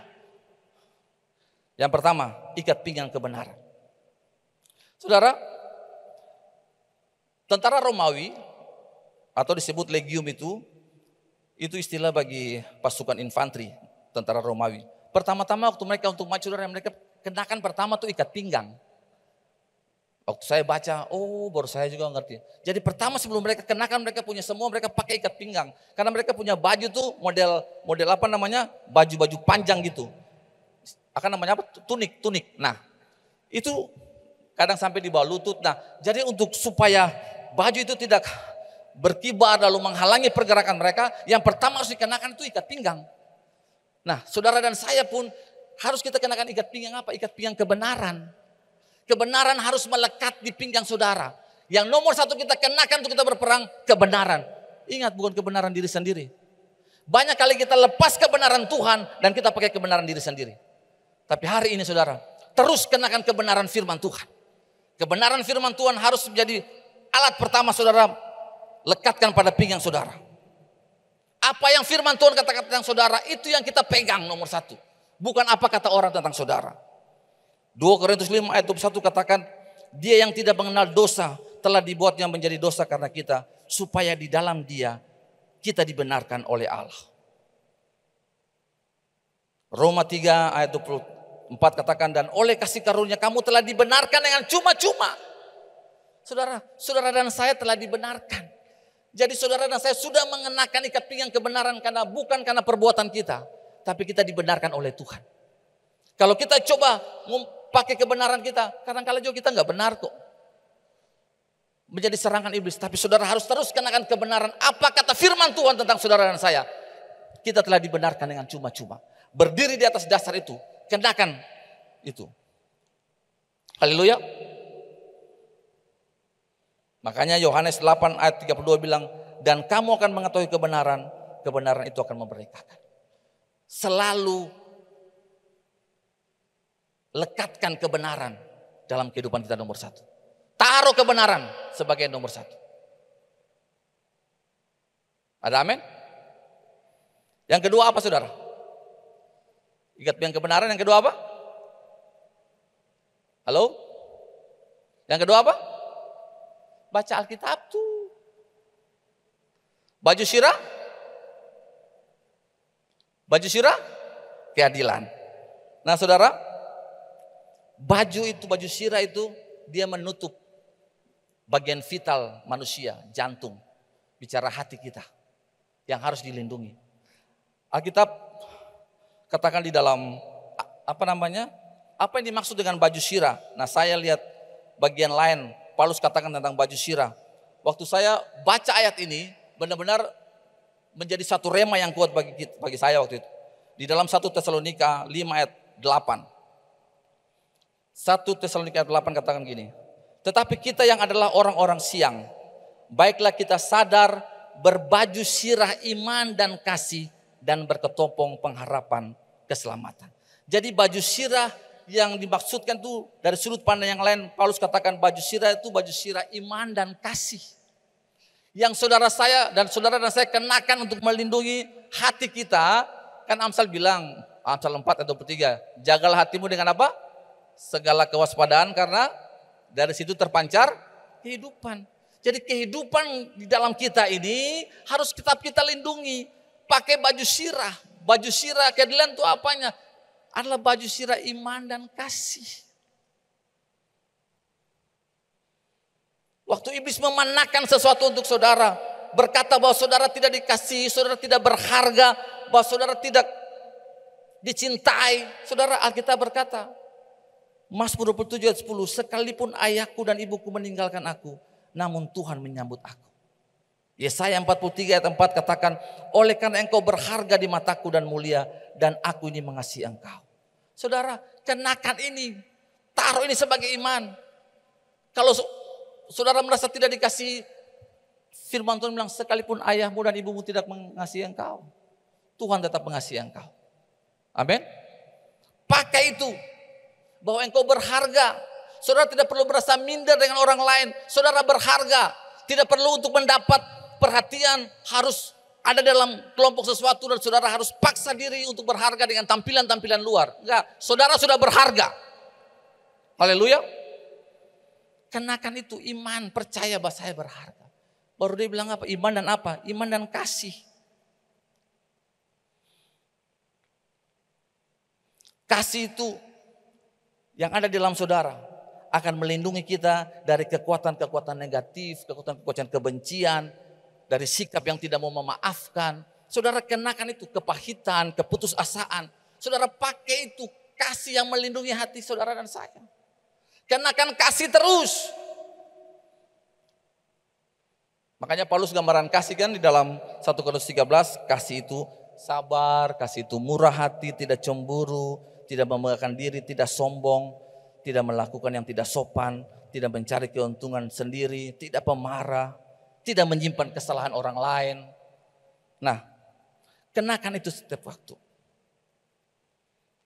Yang pertama, ikat pinggang kebenaran. Saudara, tentara Romawi atau disebut legium itu istilah bagi pasukan infanteri, tentara Romawi. Pertama-tama waktu mereka untuk maju, mereka kenakan pertama tuh ikat pinggang. Waktu saya baca, baru saya juga ngerti. Jadi pertama sebelum mereka kenakan, mereka punya semua, mereka pakai ikat pinggang. Karena mereka punya baju tuh model apa namanya, baju-baju panjang gitu. Akan namanya apa? Tunik. Nah, itu kadang sampai di bawah lutut. Nah, jadi untuk supaya baju itu tidak berkibar lalu menghalangi pergerakan mereka, yang pertama harus dikenakan itu ikat pinggang. Nah, saudara dan saya pun harus kita kenakan ikat pinggang apa? Ikat pinggang kebenaran. Kebenaran harus melekat di pinggang saudara. Yang nomor satu kita kenakan untuk kita berperang, kebenaran. Ingat, bukan kebenaran diri sendiri. Banyak kali kita lepas kebenaran Tuhan dan kita pakai kebenaran diri sendiri. Tapi hari ini saudara, terus kenakan kebenaran firman Tuhan. Kebenaran firman Tuhan harus menjadi alat pertama saudara, lekatkan pada pinggang saudara. Apa yang firman Tuhan katakan tentang saudara, itu yang kita pegang nomor satu. Bukan apa kata orang tentang saudara. 2 Korintus 5 ayat 21 katakan, dia yang tidak mengenal dosa telah dibuatnya menjadi dosa karena kita, supaya di dalam dia kita dibenarkan oleh Allah. Roma 3 ayat 24 katakan, dan oleh kasih karunia kamu telah dibenarkan dengan cuma-cuma. Saudara dan saya telah dibenarkan. Jadi saudara dan saya sudah mengenakan ikat pinggang kebenaran bukan karena perbuatan kita. Tapi kita dibenarkan oleh Tuhan. Kalau kita coba pakai kebenaran kita, kadang-kadang juga kita nggak benar kok. Menjadi serangan iblis. Tapi saudara harus terus kenakan kebenaran. Apa kata firman Tuhan tentang saudara dan saya? Kita telah dibenarkan dengan cuma-cuma. Berdiri di atas dasar itu. Kenakan itu. Haleluya. Makanya Yohanes 8 ayat 32 bilang, dan kamu akan mengetahui kebenaran, kebenaran itu akan memerdekakan. Selalu lekatkan kebenaran dalam kehidupan kita nomor satu. Taruh kebenaran sebagai nomor satu. Ada amin? Yang kedua apa saudara? Ingat yang kebenaran, yang kedua apa? Halo? Yang kedua apa? Baca Alkitab tuh. Baju syirah? Baju syirah? Keadilan. Nah saudara, baju syirah itu dia menutup bagian vital manusia, jantung, bicara hati kita yang harus dilindungi. Alkitab katakan di dalam apa yang dimaksud dengan baju syirah. Nah saya lihat bagian lain, Paulus katakan tentang baju syirah. Waktu saya baca ayat ini benar-benar menjadi satu rema yang kuat bagi saya waktu itu. Di dalam 1 Tesalonika 5 ayat 8. 1 Tesalonika ayat 8 katakan gini. Tetapi kita yang adalah orang-orang siang, baiklah kita sadar berbaju sirah iman dan kasih dan berketompong pengharapan keselamatan. Jadi baju sirah yang dimaksudkan tuh dari sudut pandang yang lain, Paulus katakan baju sirah itu baju sirah iman dan kasih. Yang saudara saya dan saya kenakan untuk melindungi hati kita. Kan Amsal bilang, Amsal 4 ayat 23, jagalah hatimu dengan apa? Segala kewaspadaan karena dari situ terpancar kehidupan. Jadi kehidupan di dalam kita ini harus kita lindungi. Pakai baju sirah. Baju sirah keadilan itu apanya? Adalah baju sirah iman dan kasih. Waktu iblis memanakan sesuatu untuk saudara, berkata bahwa saudara tidak dikasihi, saudara tidak berharga, bahwa saudara tidak dicintai. Saudara, Alkitab berkata, Mazmur 27 ayat 10, sekalipun ayahku dan ibuku meninggalkan aku, namun Tuhan menyambut aku. Yesaya 43 ayat 4 katakan, oleh karena engkau berharga di mataku dan mulia, dan aku ini mengasihi engkau. Saudara, kenakan ini, taruh ini sebagai iman. Kalau saudara merasa tidak dikasih, firman Tuhan bilang, sekalipun ayahmu dan ibumu tidak mengasihi engkau, Tuhan tetap mengasihi engkau. Amin. Pakai itu, bahwa engkau berharga. Saudara tidak perlu merasa minder dengan orang lain. Saudara berharga, tidak perlu untuk mendapat perhatian harus ada dalam kelompok sesuatu dan saudara harus paksa diri untuk berharga dengan tampilan-tampilan luar. Enggak, saudara sudah berharga. Haleluya. Kenakan itu iman, percaya bahwa saya berharga. Baru dia bilang apa? Iman dan apa? Iman dan kasih. Kasih itu yang ada di dalam saudara akan melindungi kita dari kekuatan-kekuatan negatif, kekuatan-kekuatan kebencian, dari sikap yang tidak mau memaafkan. Saudara kenakan itu kepahitan, keputusasaan. Saudara pakai itu kasih yang melindungi hati saudara dan saya. Kenakan kasih terus. Makanya Paulus gambaran kasih kan di dalam 1 Korintus 13, kasih itu sabar, kasih itu murah hati, tidak cemburu, tidak membanggakan diri, tidak sombong, tidak melakukan yang tidak sopan, tidak mencari keuntungan sendiri, tidak pemarah, tidak menyimpan kesalahan orang lain. Nah, kenakan itu setiap waktu.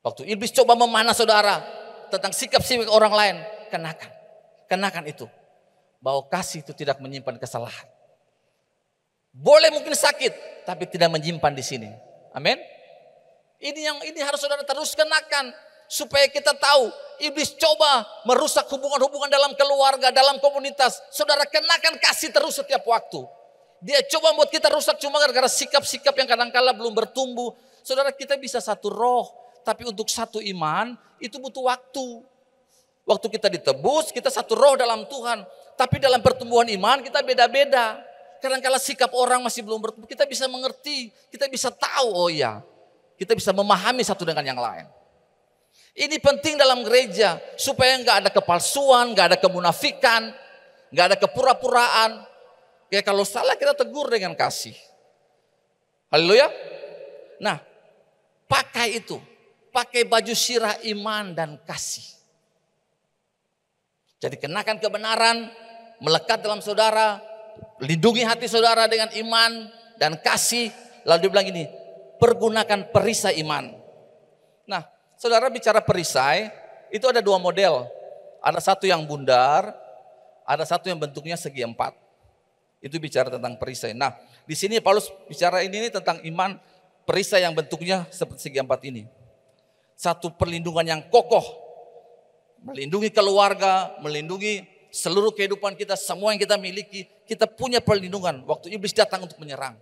Waktu iblis coba memanah saudara tentang sikap-sikap orang lain, kenakan itu. Bahwa kasih itu tidak menyimpan kesalahan. Boleh mungkin sakit, tapi tidak menyimpan di sini. Amin. Ini harus saudara terus kenakan supaya kita tahu iblis coba merusak hubungan-hubungan dalam keluarga, dalam komunitas. Saudara kenakan kasih terus setiap waktu. Dia coba membuat kita rusak cuma gara-gara sikap-sikap yang kadang-kala belum bertumbuh. Saudara, kita bisa satu roh, tapi untuk satu iman itu butuh waktu. Waktu kita ditebus, kita satu roh dalam Tuhan. Tapi dalam pertumbuhan iman kita beda-beda. Kadang-kala sikap orang masih belum bertumbuh, kita bisa mengerti, kita bisa tahu, oh ya. Kita bisa memahami satu dengan yang lain. Ini penting dalam gereja supaya nggak ada kepalsuan, nggak ada kemunafikan, nggak ada kepura-puraan. Ya kalau salah kita tegur dengan kasih. Haleluya. Nah, pakai itu, pakai baju sirah iman dan kasih. Jadi kenakan kebenaran, melekat dalam saudara, lindungi hati saudara dengan iman dan kasih. Lalu dia bilang gini, pergunakan perisai iman. Nah, saudara bicara perisai, itu ada dua model. Ada satu yang bundar, ada satu yang bentuknya segi empat. Itu bicara tentang perisai. Nah, di sini Paulus bicara ini tentang iman perisai yang bentuknya seperti segi empat ini. Satu perlindungan yang kokoh, melindungi keluarga, melindungi seluruh kehidupan kita, semua yang kita miliki, kita punya perlindungan waktu iblis datang untuk menyerang.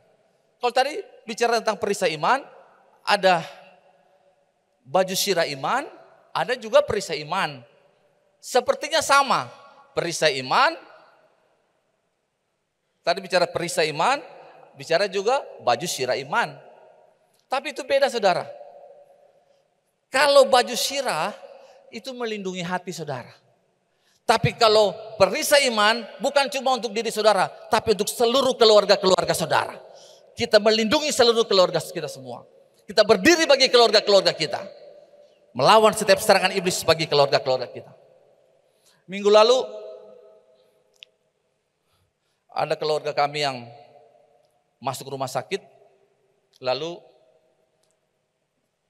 Kalau tadi bicara tentang perisai iman, ada baju sirah iman, ada juga perisai iman. Sepertinya sama, perisai iman, tadi bicara perisai iman, bicara juga baju sirah iman. Tapi itu beda saudara. Kalau baju sirah itu melindungi hati saudara. Tapi kalau perisai iman bukan cuma untuk diri saudara, tapi untuk seluruh keluarga-keluarga saudara. Kita melindungi seluruh keluarga kita semua. Kita berdiri bagi keluarga-keluarga kita. Melawan setiap serangan iblis bagi keluarga-keluarga kita. Minggu lalu ada keluarga kami yang masuk rumah sakit. Lalu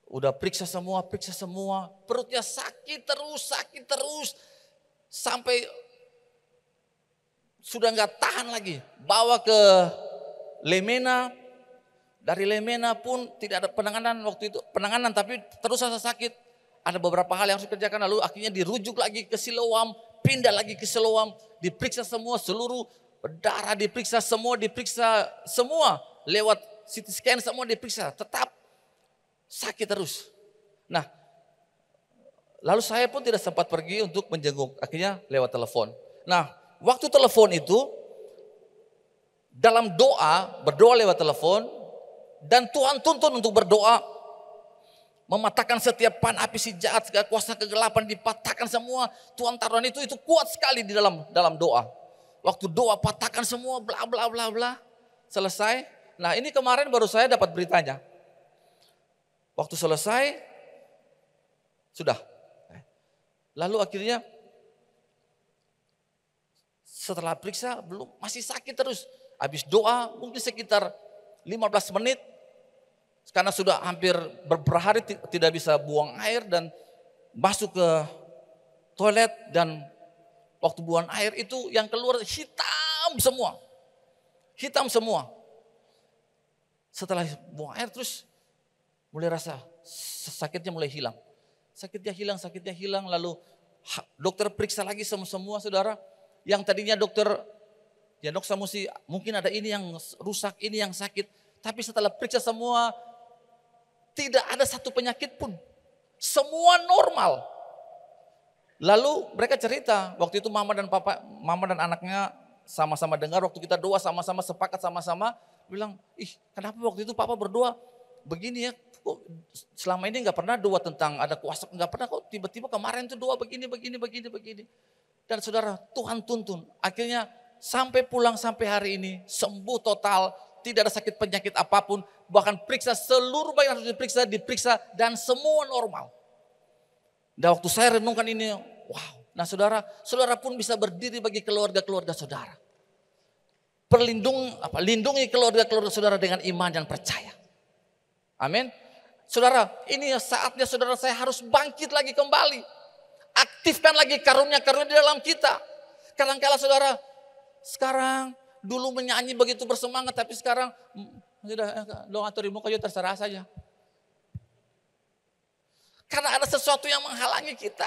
udah periksa semua, perutnya sakit terus, sampai sudah nggak tahan lagi. Bawa ke Lemena, dari Lemena pun tidak ada penanganan waktu itu, tapi terus rasa sakit. Ada beberapa hal yang harus dikerjakan, lalu akhirnya dirujuk lagi ke Siloam, pindah lagi ke Siloam, diperiksa semua, seluruh darah diperiksa semua, lewat CT scan semua diperiksa, tetap sakit terus. Nah, lalu saya pun tidak sempat pergi untuk menjenguk, akhirnya lewat telepon. Nah, waktu telepon itu, dalam berdoa lewat telepon, dan Tuhan tuntun untuk berdoa, mematahkan setiap pan api si jahat, segala kuasa kegelapan dipatahkan semua. Tuhan taruhan itu kuat sekali di dalam doa. Waktu doa patahkan semua, bla bla bla bla, selesai. Nah, ini kemarin baru saya dapat beritanya. Waktu selesai, sudah. Lalu akhirnya setelah periksa masih sakit terus. Habis doa mungkin sekitar 15 menit. Karena sudah hampir beberapa hari tidak bisa buang air dan masuk ke toilet, dan waktu buang air itu yang keluar hitam semua. Setelah buang air terus mulai rasa sakitnya mulai hilang. Sakitnya hilang, lalu dokter periksa lagi semua saudara. Yang tadinya dokter mungkin ada ini yang rusak, ini yang sakit. Tapi setelah periksa semua, tidak ada satu penyakit pun. Semua normal. Lalu mereka cerita, waktu itu mama dan anaknya sama-sama dengar waktu kita doa sama-sama, sepakat sama-sama, bilang, kenapa waktu itu papa berdoa begini ya, kok selama ini gak pernah doa tentang ada kuasa, gak pernah, kok tiba-tiba kemarin tuh doa begini. Dan saudara, Tuhan tuntun, akhirnya sampai pulang sampai hari ini, sembuh total, tidak ada sakit penyakit apapun, bahkan periksa seluruh bagian harus diperiksa dan semua normal. Dan waktu saya renungkan ini, wow. Nah saudara pun bisa berdiri bagi keluarga-keluarga saudara. Lindungi keluarga-keluarga saudara dengan iman dan percaya. Amin. Saudara, ini saatnya saudara saya harus bangkit lagi kembali. Aktifkan lagi karunia-karunia di dalam kita. Kadang-kala saudara, sekarang dulu menyanyi begitu bersemangat, tapi sekarang sudah doa terimu kayu terserah saja. Karena ada sesuatu yang menghalangi kita.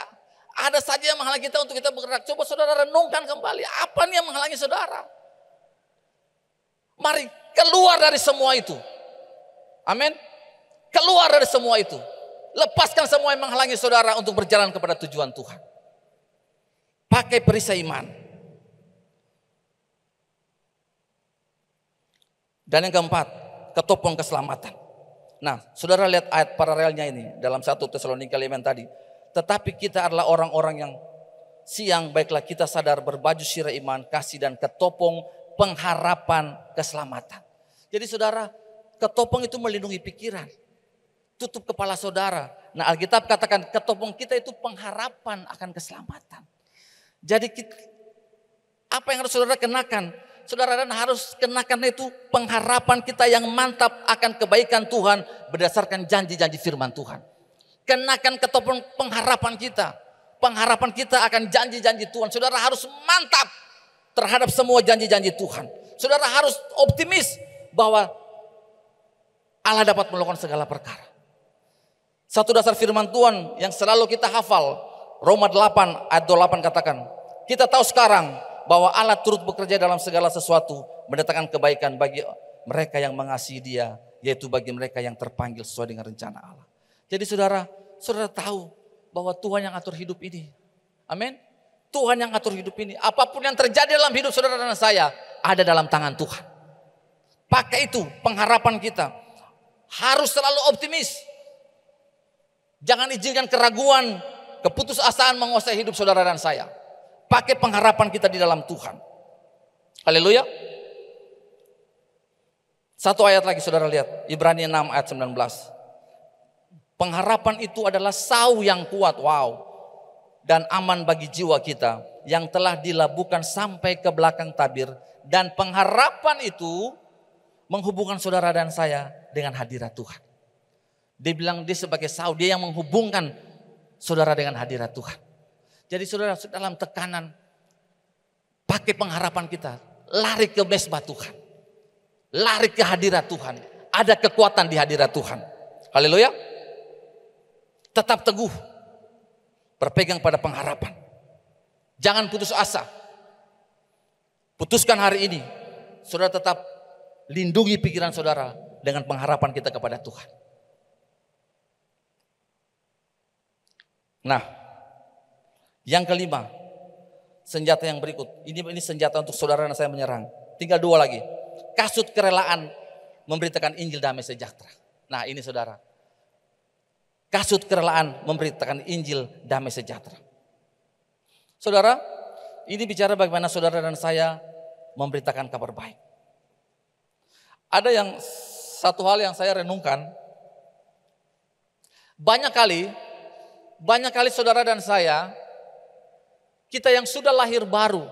Ada saja yang menghalangi kita untuk kita bergerak. Coba saudara renungkan kembali, apa nih yang menghalangi saudara? Mari keluar dari semua itu. Amin. Keluar dari semua itu. Lepaskan semua yang menghalangi saudara untuk berjalan kepada tujuan Tuhan. Pakai perisai iman. Dan yang keempat, ketopong keselamatan. Nah, saudara lihat ayat paralelnya ini dalam 1 Tesalonika 5 tadi. Tetapi kita adalah orang-orang yang siang, baiklah kita sadar berbaju sirah iman, kasih dan ketopong pengharapan keselamatan. Jadi saudara, ketopong itu melindungi pikiran. Tutup kepala saudara. Nah, Alkitab katakan ketopong kita itu pengharapan akan keselamatan. Jadi apa yang harus saudara kenakan? Saudara harus kenakan itu pengharapan kita yang mantap akan kebaikan Tuhan berdasarkan janji-janji firman Tuhan. Kenakan ketopong pengharapan kita. Pengharapan kita akan janji-janji Tuhan. Saudara harus mantap terhadap semua janji-janji Tuhan. Saudara harus optimis bahwa Allah dapat melakukan segala perkara. Satu dasar firman Tuhan yang selalu kita hafal, Roma 8 ayat 28 katakan, kita tahu sekarang bahwa Allah turut bekerja dalam segala sesuatu, mendatangkan kebaikan bagi mereka yang mengasihi Dia, yaitu bagi mereka yang terpanggil sesuai dengan rencana Allah. Jadi saudara tahu bahwa Tuhan yang atur hidup ini. Amin. Tuhan yang atur hidup ini. Apapun yang terjadi dalam hidup saudara dan saya, ada dalam tangan Tuhan. Pakai itu pengharapan kita. Harus selalu optimis. Jangan izinkan keraguan, keputusasaan menguasai hidup saudara dan saya. Pakai pengharapan kita di dalam Tuhan. Haleluya. Satu ayat lagi saudara lihat. Ibrani 6 ayat 19. Pengharapan itu adalah sau yang kuat. Wow. Dan aman bagi jiwa kita. Yang telah dilabuhkan sampai ke belakang tabir. Dan pengharapan itu menghubungkan saudara dan saya dengan hadirat Tuhan. Dia bilang dia sebagai sau, dia yang menghubungkan saudara dengan hadirat Tuhan. Jadi saudara dalam tekanan, pakai pengharapan kita, lari ke mesbah Tuhan. Lari ke hadirat Tuhan. Ada kekuatan di hadirat Tuhan. Haleluya. Tetap teguh. Berpegang pada pengharapan. Jangan putus asa. Putuskan hari ini. Saudara tetap lindungi pikiran saudara dengan pengharapan kita kepada Tuhan. Nah, yang kelima, senjata yang berikut. Ini senjata untuk saudara dan saya menyerang. Tinggal dua lagi. Kasut kerelaan memberitakan Injil damai sejahtera. Nah ini saudara. Kasut kerelaan memberitakan Injil damai sejahtera. Saudara, ini bicara bagaimana saudara dan saya memberitakan kabar baik. Ada satu hal yang saya renungkan. Banyak kali saudara dan saya, kita yang sudah lahir baru,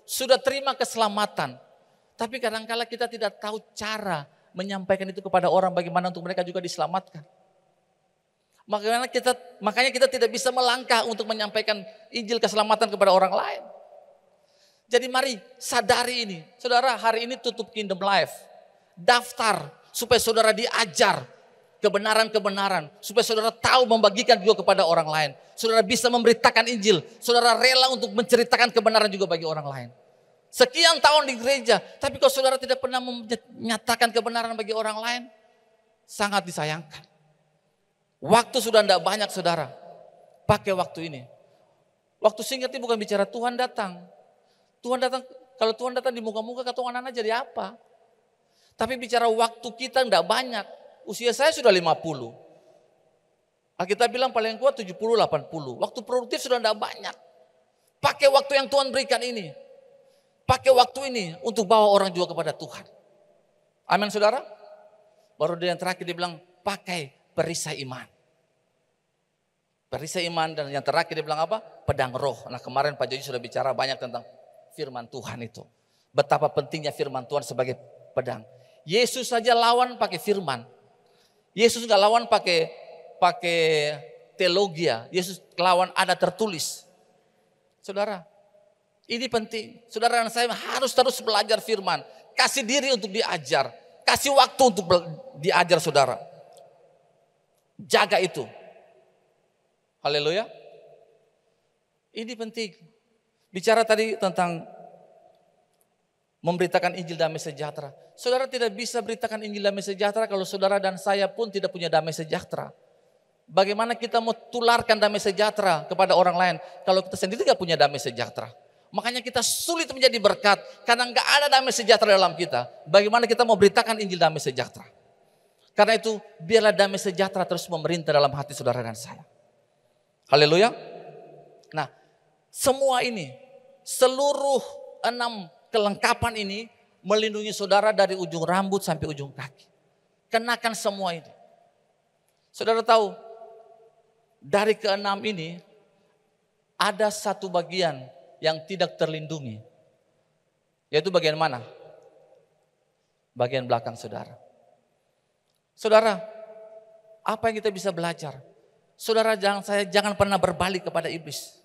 sudah terima keselamatan. Tapi kadang-kala kita tidak tahu cara menyampaikan itu kepada orang bagaimana untuk mereka juga diselamatkan. Makanya kita tidak bisa melangkah untuk menyampaikan Injil keselamatan kepada orang lain. Jadi mari sadari ini. Saudara, hari ini tutup Kingdom Life. Daftar supaya saudara diajar kebenaran-kebenaran. Supaya saudara tahu membagikan juga kepada orang lain. Saudara bisa memberitakan Injil. Saudara rela untuk menceritakan kebenaran juga bagi orang lain. Sekian tahun di gereja, tapi kalau saudara tidak pernah menyatakan kebenaran bagi orang lain, sangat disayangkan. Waktu sudah tidak banyak saudara. Pakai waktu ini. Waktu singkat ini bukan bicara Tuhan datang. Kalau Tuhan datang di muka-muka, kata anak-anak jadi apa? Tapi bicara waktu kita tidak banyak. Usia saya sudah 50. Kita bilang paling kuat 70, 80. Waktu produktif sudah tidak banyak. Pakai waktu yang Tuhan berikan ini. Pakai waktu ini untuk bawa orang juga kepada Tuhan. Amin saudara. Baru dia yang terakhir dia bilang pakai perisai iman. Perisai iman dan yang terakhir dia bilang apa? Pedang roh. Nah kemarin Pak Joji sudah bicara banyak tentang firman Tuhan itu. Betapa pentingnya firman Tuhan sebagai pedang. Yesus saja lawan pakai firman. Yesus nggak lawan pakai teologia. Yesus lawan ada tertulis. Saudara. Ini penting. Saudara dan saya harus terus belajar firman. Kasih diri untuk diajar. Kasih waktu untuk diajar saudara. Jaga itu. Haleluya. Ini penting. Bicara tadi tentang memberitakan Injil damai sejahtera. Saudara tidak bisa beritakan Injil damai sejahtera kalau saudara dan saya pun tidak punya damai sejahtera. Bagaimana kita mau tularkan damai sejahtera kepada orang lain kalau kita sendiri tidak punya damai sejahtera? Makanya kita sulit menjadi berkat karena nggak ada damai sejahtera dalam kita. Bagaimana kita mau beritakan Injil damai sejahtera? Karena itu biarlah damai sejahtera terus memerintah dalam hati saudara dan saya. Haleluya. Nah, semua ini, seluruh 6 kelengkapan ini melindungi saudara dari ujung rambut sampai ujung kaki. Kenakan semua ini. Saudara tahu, dari ke-6 ini ada satu bagian yang tidak terlindungi. Yaitu bagian mana? Bagian belakang saudara. Saudara, apa yang kita bisa belajar? Saudara jangan pernah berbalik kepada iblis.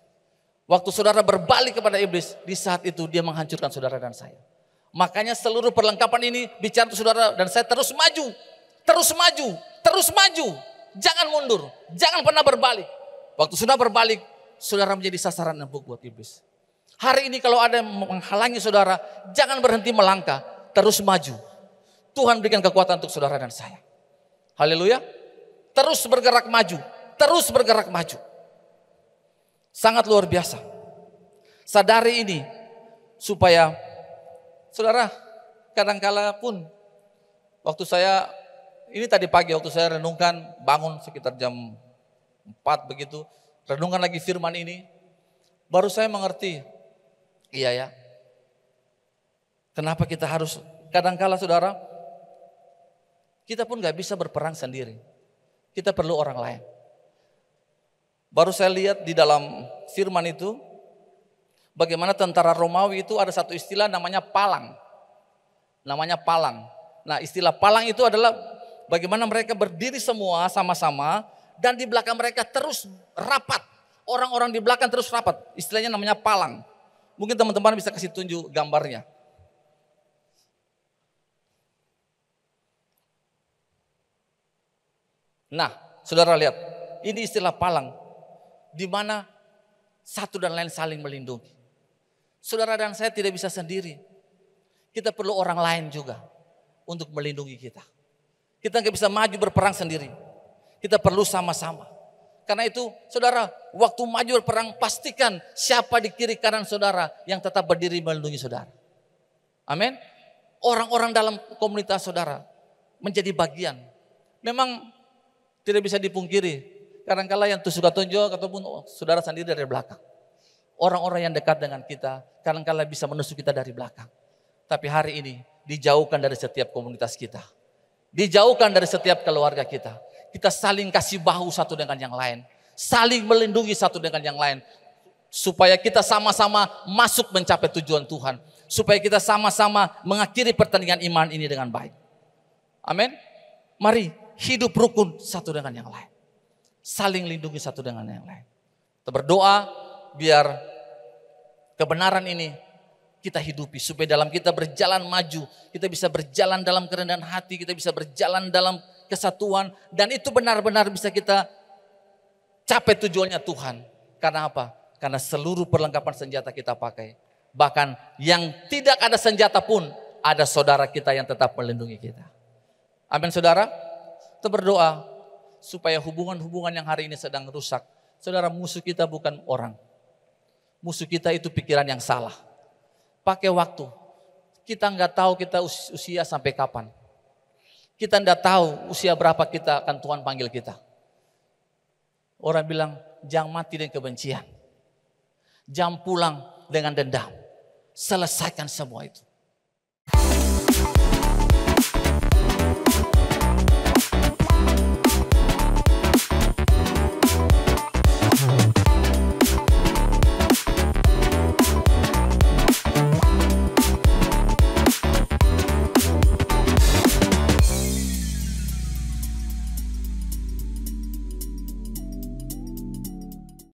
Waktu saudara berbalik kepada iblis, di saat itu dia menghancurkan saudara dan saya. Makanya seluruh perlengkapan ini bicara untuk saudara dan saya terus maju. Terus maju, terus maju. Jangan mundur, jangan pernah berbalik. Waktu sudah berbalik, saudara menjadi sasaran empuk buat iblis. Hari ini kalau ada yang menghalangi saudara, jangan berhenti melangkah, terus maju. Tuhan berikan kekuatan untuk saudara dan saya. Haleluya. Terus bergerak maju, terus bergerak maju. Sangat luar biasa. Sadari ini supaya saudara kadangkala pun waktu saya ini tadi pagi waktu saya renungkan, bangun sekitar jam 4 begitu, renungkan lagi firman ini, baru saya mengerti, iya ya, kenapa kita harus, kadangkala saudara, kita pun gak bisa berperang sendiri, kita perlu orang lain. Baru saya lihat di dalam firman itu, bagaimana tentara Romawi itu ada satu istilah namanya palang. Namanya palang. Nah istilah palang itu adalah bagaimana mereka berdiri semua sama-sama dan di belakang mereka terus rapat. Orang-orang di belakang terus rapat. Istilahnya namanya palang. Mungkin teman-teman bisa kasih tunjuk gambarnya. Nah, saudara lihat, ini istilah palang. Di mana satu dan lain saling melindungi. Saudara dan saya tidak bisa sendiri. Kita perlu orang lain juga untuk melindungi kita. Kita nggak bisa maju berperang sendiri. Kita perlu sama-sama. Karena itu saudara, waktu maju berperang pastikan siapa di kiri kanan saudara yang tetap berdiri melindungi saudara. Amin. Orang-orang dalam komunitas saudara menjadi bagian. Memang tidak bisa dipungkiri. Kadang-kala yang suka tunjuk ataupun saudara sendiri dari belakang. Orang-orang yang dekat dengan kita kadang-kala bisa menusuk kita dari belakang. Tapi hari ini dijauhkan dari setiap komunitas kita. Dijauhkan dari setiap keluarga kita. Kita saling kasih bahu satu dengan yang lain. Saling melindungi satu dengan yang lain. Supaya kita sama-sama masuk mencapai tujuan Tuhan. Supaya kita sama-sama mengakhiri pertandingan iman ini dengan baik. Amin. Mari hidup rukun satu dengan yang lain. Saling lindungi satu dengan yang lain. Kita berdoa biar kebenaran ini kita hidupi. Supaya dalam kita berjalan maju. Kita bisa berjalan dalam kerendahan hati. Kita bisa berjalan dalam kesatuan. Dan itu benar-benar bisa kita capai tujuannya Tuhan. Karena apa? Karena seluruh perlengkapan senjata kita pakai. Bahkan yang tidak ada senjata pun ada saudara kita yang tetap melindungi kita. Amin saudara. Kita berdoa supaya hubungan-hubungan yang hari ini sedang rusak. Saudara, musuh kita bukan orang. Musuh kita itu pikiran yang salah. Pakai waktu. Kita nggak tahu kita usia sampai kapan. Kita nggak tahu usia berapa kita akan Tuhan panggil kita. Orang bilang, jangan mati dengan kebencian. Jangan pulang dengan dendam. Selesaikan semua itu.